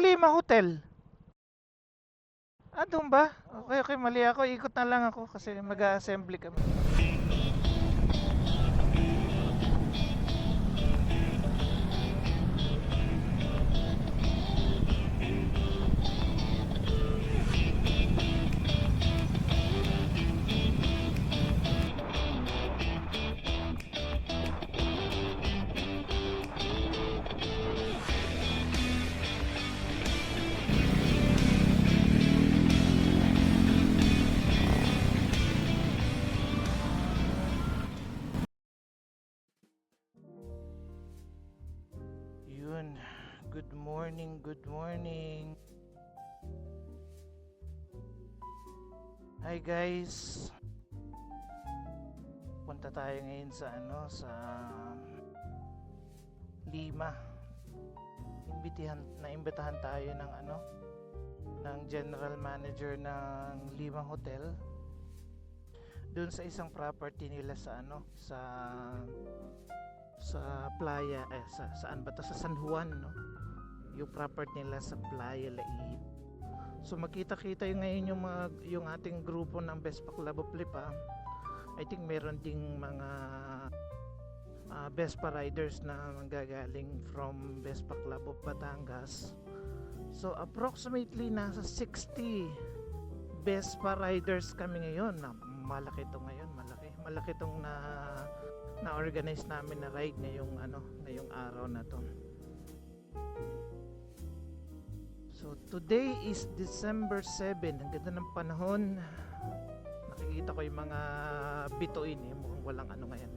Lima Hotel. Ah, doon ba? Okay, okay, mali ako. Ikot na lang ako kasi mag-assembly kami. Yun. Good morning, good morning. Hi guys. Punta tayo ngayon sa Lima. Naimbitahan tayo ng ng general manager ng Lima Hotel doon sa isang property nila sa playa saan ba to, sa San Juan, no? Yung property nila sa Playa Lai. So makita-kita yung ngayon yung ating grupo ng Vespa Club of Lipa. I think meron ding mga Vespa riders na manggagaling from Vespa Club of Batangas. So approximately nasa 60 Vespa riders kami ngayon. Malaki to ngayon, malaki tong na-organize namin na ride ngayong araw na to. So today is December 7. Ang ganda ng panahon. Nakikita ko yung mga bituin, mukhang walang ngayon.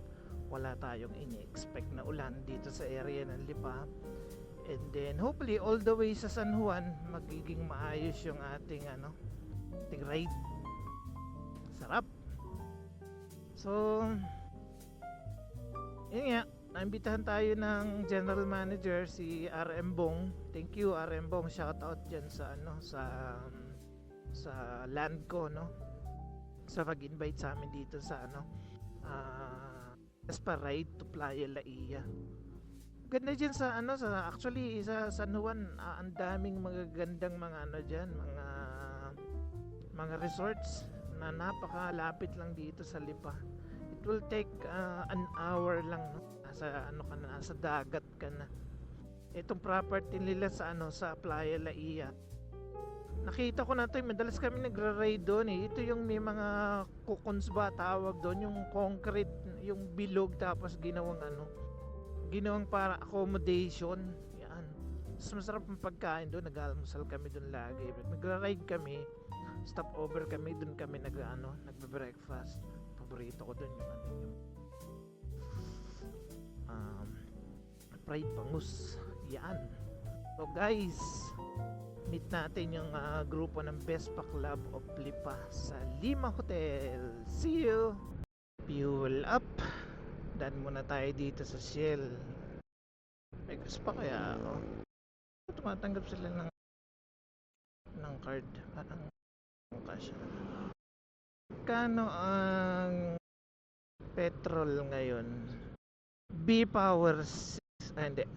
Wala tayong ini-expect na ulan dito sa area ng Lipa. And then hopefully all the way sa San Juan magiging maayos yung ating ride. Sarap. So yun nga, naimbitahan tayo ng general manager si RM Bong. Thank you RM Bong, shout out dyan sa land ko, no, sa pag-invite sa amin dito sa Vespa ride to Playa Laia. Ganda dyan sa actually sa San Juan, ang daming magagandang mga dyan, mga resorts na napakalapit lang dito sa Lipa. It will take an hour lang, no? Nasa dagat ka na. Itong property nila sa Playa Laia. Nakita ko na 'to, madalas kami nagra-ride doon eh. Ito yung may mga cocoons ba tawag doon, yung concrete, yung bilog tapos ginawang para accommodation. Yan. Mas masarap ang pagkain doon, nag-almusal kami doon lagi. Nagra-ride kami, stop over kami doon, kami nagbe-breakfast. Paborito ko doon yung fried bangus. Yan. So guys, meet natin yung grupo ng Vespa Club of Lipa sa Lima Hotel. See you! Fuel up. Dan muna tayo dito sa Shell. May pa kaya ako. Tumatanggap sila ng card. Parang cash. Kano ang petrol ngayon? B-Power 6. Hindi.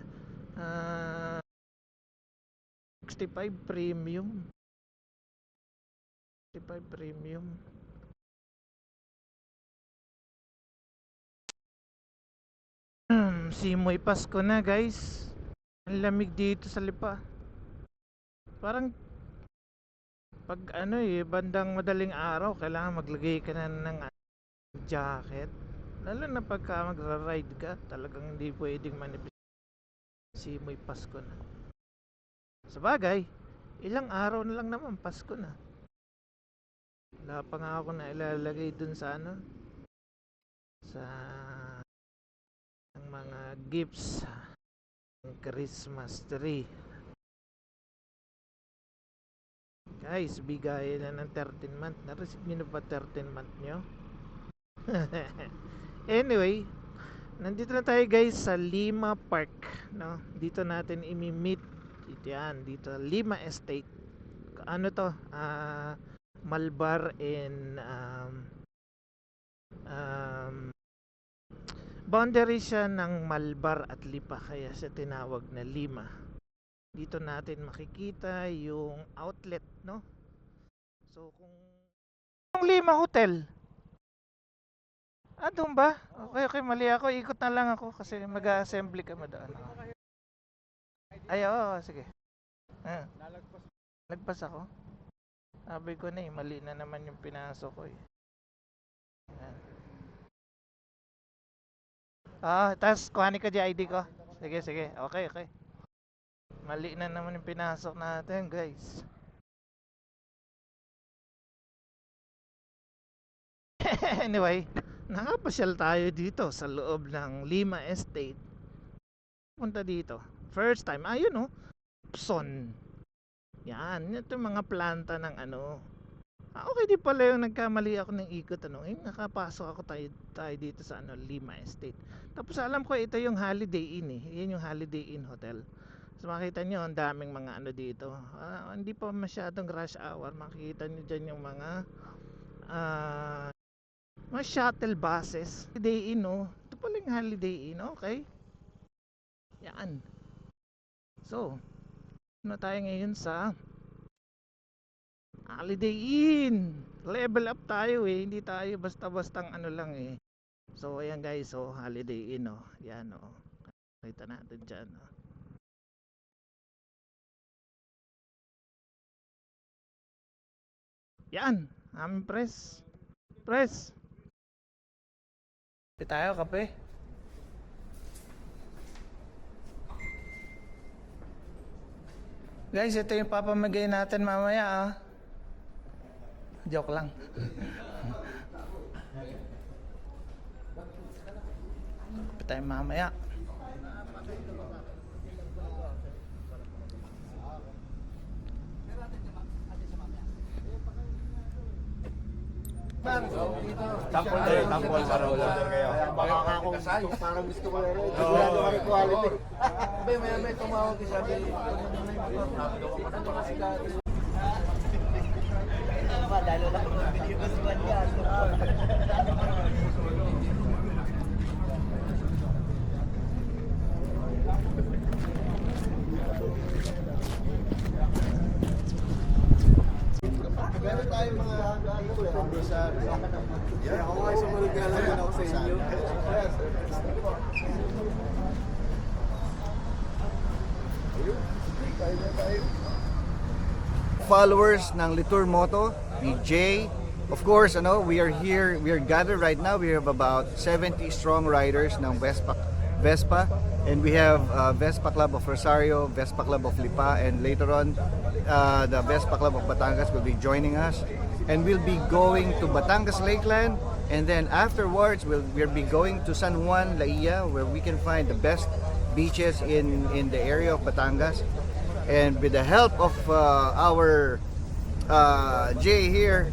65 premium. 65 premium. Simoy Pasko na guys. Ang lamig dito sa Lipa. Parang pag bandang madaling araw kailangan maglagay ka na ng jacket. Lalo na pagka magra-ride ka, talagang hindi pwedeng manipis. Simoy Pasko na. Sa bagay, ilang araw na lang naman Pasko na. Wala pa nga ako na ilalagay dun sa sa ang mga gifts ng Christmas tree. Guys, bigay na ng 13 month. Na-receive nyo na ba 13 month nyo? Anyway, nandito na tayo guys sa Lima Park, no? Dito natin imi-meet. Yan, dito Lima Estate. Ano to? Malbar and boundary siya ng Malbar at Lipa, kaya siya tinawag na Lima. dito natin makikita yung outlet, no? So kung yung Lima Hotel, doon ba? Okay, okay, mali ako. Ikot na lang ako kasi mag-assembly kami doon. Ay, oo, sige. Ah, Lagpas ako. Sabi ko na mali na naman yung pinasok ko eh. Ayan. Tas kuhanin ko di ID ko. Sige, sige. Okay, okay. Mali na naman yung pinasok natin, guys. Anyway, nakapasyal tayo dito sa loob ng Lima Estate. Punta dito. First time. Ayun oh. Epson. Yan. Ito yung mga planta ng ano. Okay di pala yung nagkamali ako ng ikot ano. Nakapasok ako tayo dito sa ano, Lima Estate. Tapos alam ko ito yung Holiday Inn eh. Yan yung Holiday Inn Hotel. So makita nyo ang daming mga ano dito. Hindi pa masyadong rush hour. Makikita nyo dyan yung mga shuttle buses. Holiday Inn oh. Ito pala yung Holiday Inn. Okay. Yan. So, ano tayo ngayon sa Holiday Inn. Level up tayo eh. Hindi tayo basta-bastang ano lang eh. So ayan guys, so Holiday Inn oh. Yan oh. Kita natin dyan oh. Yan, aming press. Press. Di tayo kape. Guys, ito yung papamigay natin mamaya ah. Joke lang. Pa tayo mamaya. Tampol kayo, tampol para wala kayo. Baka nga kung parang gusto ko rin. Sigurado ka rin quality. May tumawag din sabi. Lalo na kung video gustuhan yan. Meron tayong mga producer. Ako nga sumunod nga lang ako sa inyo. Followers ng Litur Moto, ni Jay. Of course, we are here, we are gathered right now. We have about 70 strong riders ng Vespa. And we have Vespa Club of Rosario, Vespa Club of Lipa, and later on, the Vespa Club of Batangas will be joining us. And we'll be going to Batangas Lakeland, and then afterwards, we'll be going to San Juan, Laia, where we can find the best beaches in the area of Batangas. And with the help of our Jay here,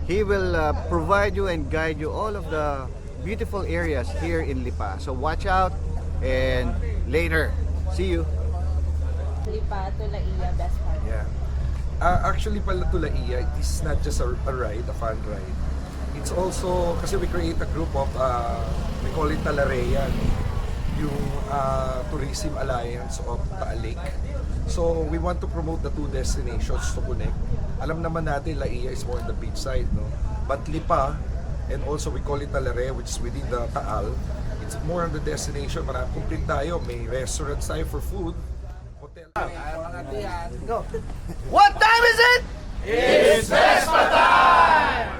he will provide you and guide you all of the beautiful areas here in Lipa. So watch out, and later, see you. Lipa to Laia, best part. Yeah. Actually pala to Laia, it is not just a ride, a fun ride. It's also, kasi we create a group of, we call it Talarea, yung Tourism Alliance of Taal Lake. So we want to promote the two destinations to connect. Alam naman natin, Laia is more on the beach side, no? But Lipa, and also we call it Talarea, which is within the Taal, it's more on the destination. Para complete tayo, may restaurants tayo for food, hotel. Go. What time is it? It's Vespa time!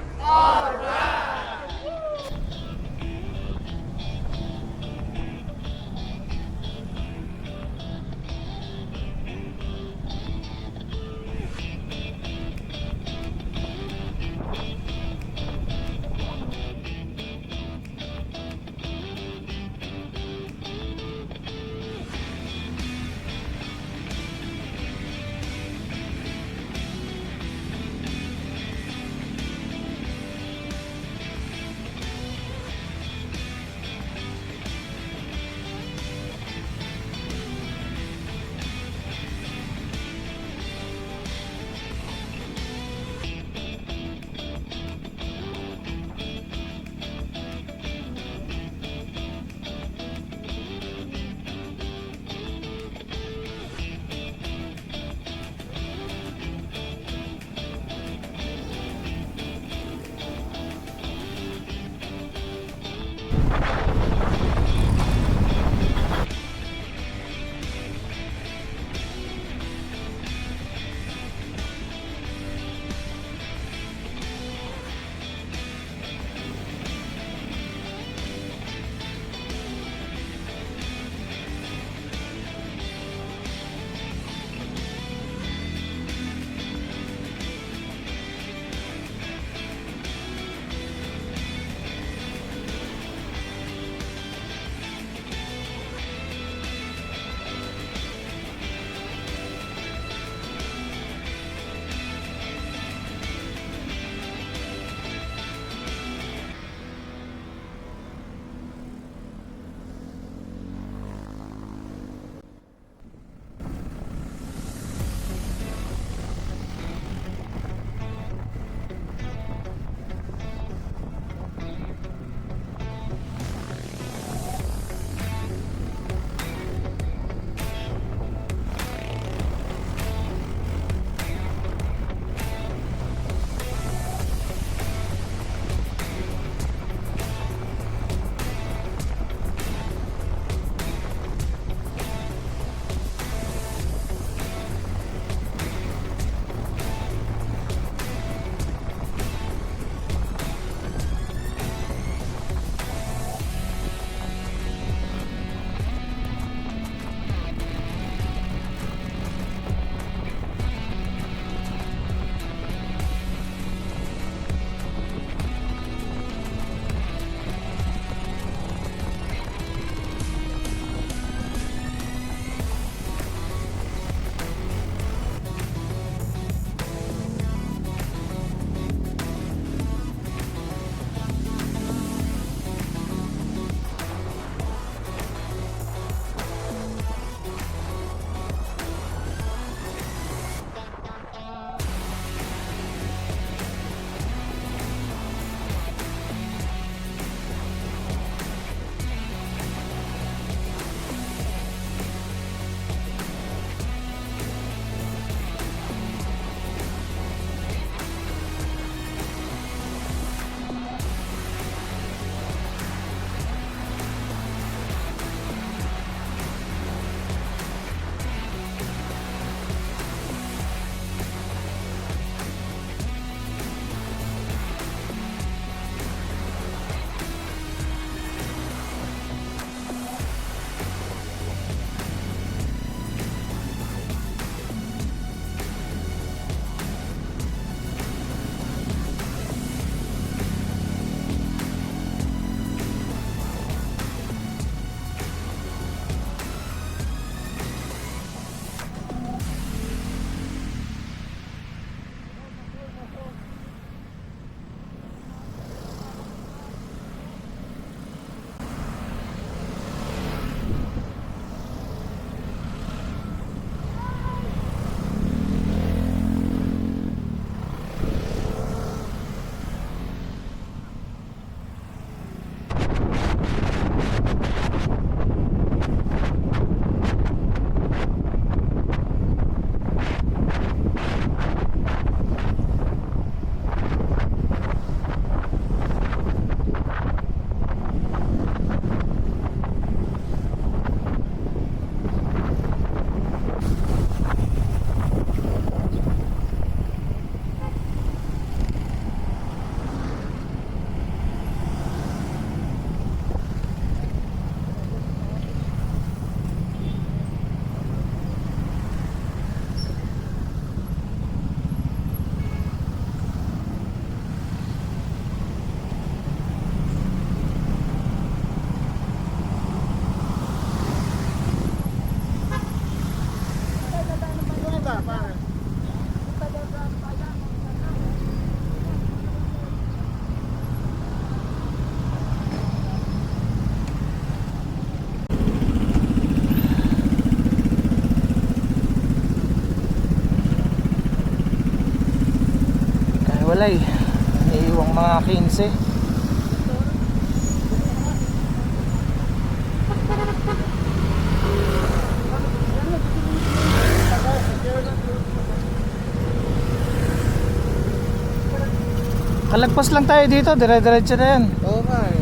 Hiwalay. Iiwang mga 15. Kalagpas lang tayo dito, dire-diretso na yan. Oo nga eh.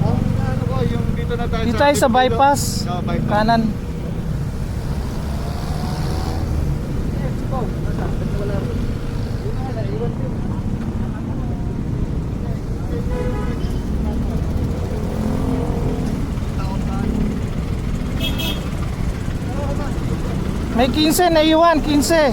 Ang ano ko, yung dito na tayo Dito tayo sa bypass. Sa bypass. Kanan. May 15 na iwan, 15.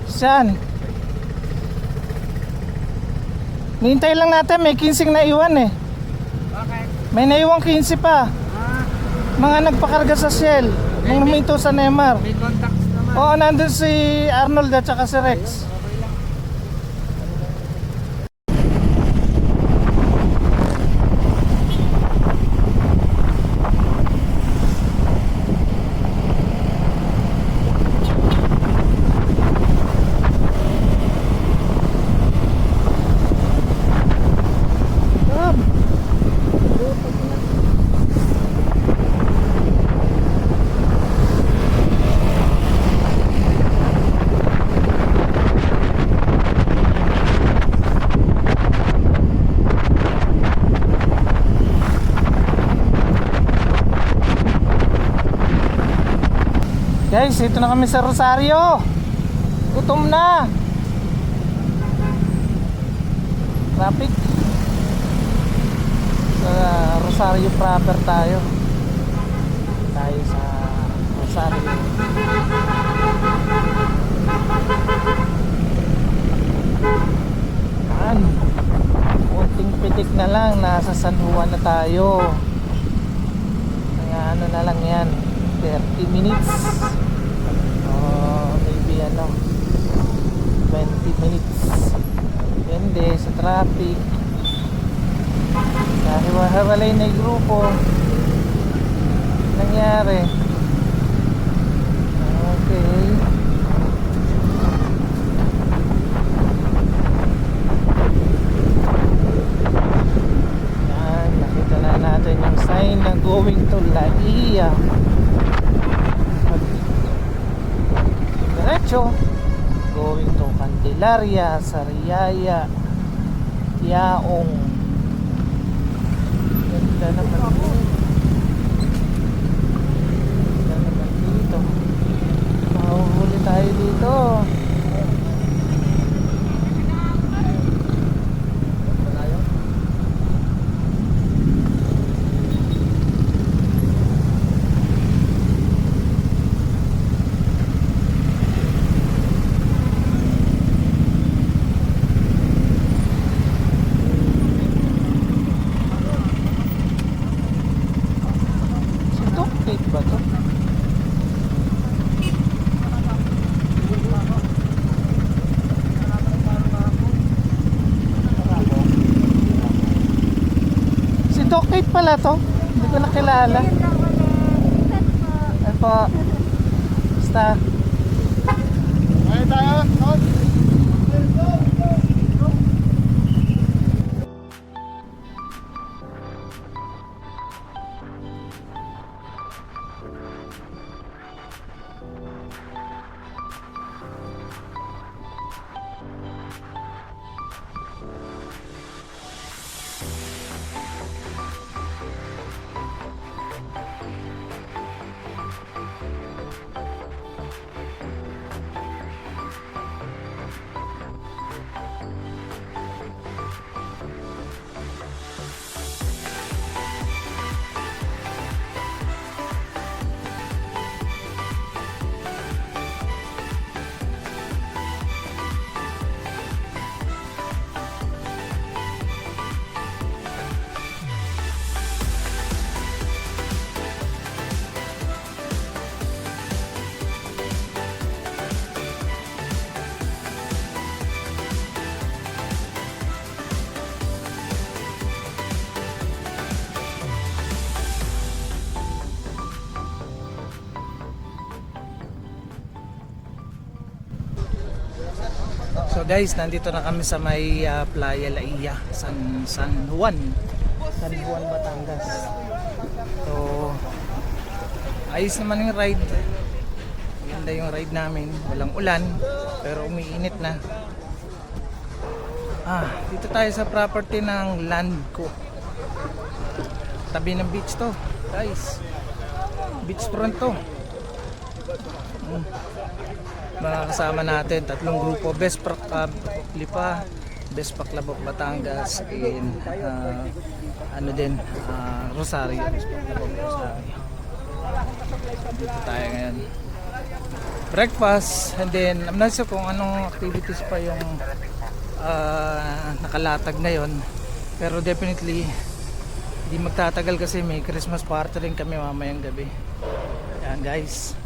Saan? Nihintay lang natin, may 15 na iwan eh. May naiwang 15 pa. Mga nagpakarga sa Shell. Nung huminto sa Neymar. May contacts naman. Oo, nandun si Arnold at saka si Rex. Guys, ito na kami sa Rosario. Gutom na. Traffic. Sa Rosario proper tayo. Tayo sa Rosario. Yan. Kunting pitik na lang, nasa San Juan na tayo. Kaya ano na lang yan, 30 minutes. Maybe 20 minutes. Depende sa traffic. Kahiwa-hiwalay na yung grupo. Nangyari. Okay. Yan, nakita na natin yung sign ng going to Laia. Diretso going to Candelaria, Sariaya, Yaong. Ganda naman dito. Ganda naman dito. Mahuhuli tayo dito. Date ba to? Si Doc Kate pala to. Hindi ko nakilala. Ano po? Basta. Ay tayo, Tol. Guys, nandito na kami sa may Playa Laia, San Juan, Batangas. So, ayos naman yung ride. Ganda yung ride namin. Walang ulan, pero umiinit na. Dito tayo sa property ng land ko. Tabi ng beach to, guys. Beachfront to. Mga kasama natin, tatlong grupo, Vespa Lipa, Vespa Club of Batangas, and Rosario, Vespa Club of Rosario. Dito tayo ngayon. Breakfast, and then I'm not sure kung anong activities pa yung nakalatag ngayon, pero definitely di magtatagal kasi may Christmas party rin kami mamayang gabi. Yan guys.